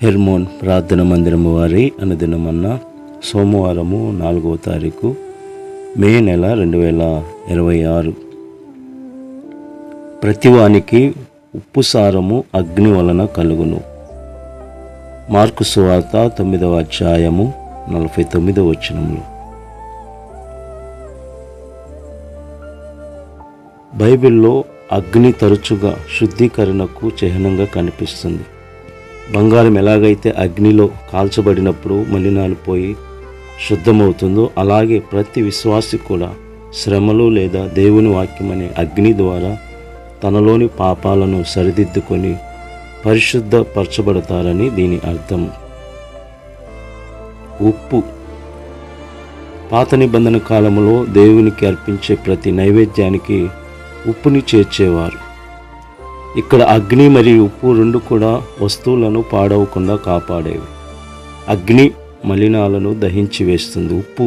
Hermon ప్రార్థన మందిరము వారి అనుదినమన్న సోమవారము 4వ తారీఖు మే నెల 2026. ప్రతివానికి ఉప్పు సారము అగ్ని వలన కలుగును. మార్కు సువార్త 9వ అధ్యాయము 49వ వచనములు. బైబిల్లో అగ్ని తరచుగా శుద్ధీకరణకు చిహ్నంగా కనిపిస్తుంది. బంగారం ఎలాగైతే అగ్నిలో కాల్చబడినప్పుడు మలినాలు పోయి శుద్ధమవుతుందో, అలాగే ప్రతి విశ్వాసి కూడా శ్రమలు లేదా దేవుని వాక్యం అనే అగ్ని ద్వారా తనలోని పాపాలను సరిదిద్దుకొని పరిశుద్ధపరచబడతారని దీని అర్థం. ఉప్పు పాత నిబంధన కాలంలో దేవునికి అర్పించే ప్రతి నైవేద్యానికి ఉప్పుని చేర్చేవారు. ఇక్కడ అగ్ని మరియు ఉప్పు రెండు కూడా వస్తువులను పాడవకుండా కాపాడేవి. అగ్ని మలినాలను దహించి వేస్తుంది, ఉప్పు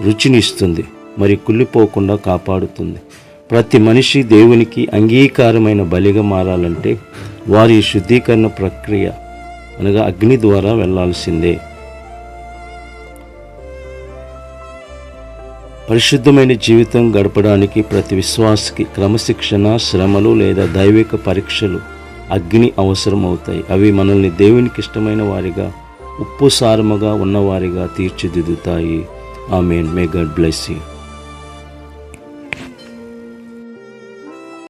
రుచినిస్తుంది, మరి కుళ్ళిపోకుండా కాపాడుతుంది. ప్రతి మనిషి దేవునికి అంగీకారమైన బలిగా మారాలంటే వారి శుద్ధీకరణ ప్రక్రియ అనగా అగ్ని ద్వారా వెళ్లాల్సిందే. పరిశుద్ధమైన జీవితం గడపడానికి ప్రతి విశ్వాసికి క్రమశిక్షణ, శ్రమలు లేదా దైవిక పరీక్షలు అగ్ని అవసరం అవుతాయి. అవి మనల్ని దేవునికి ఇష్టమైన వారిగా, ఉప్పు సారముగా ఉన్నవారిగా తీర్చిదిద్దుతాయి. Amen. May God bless you.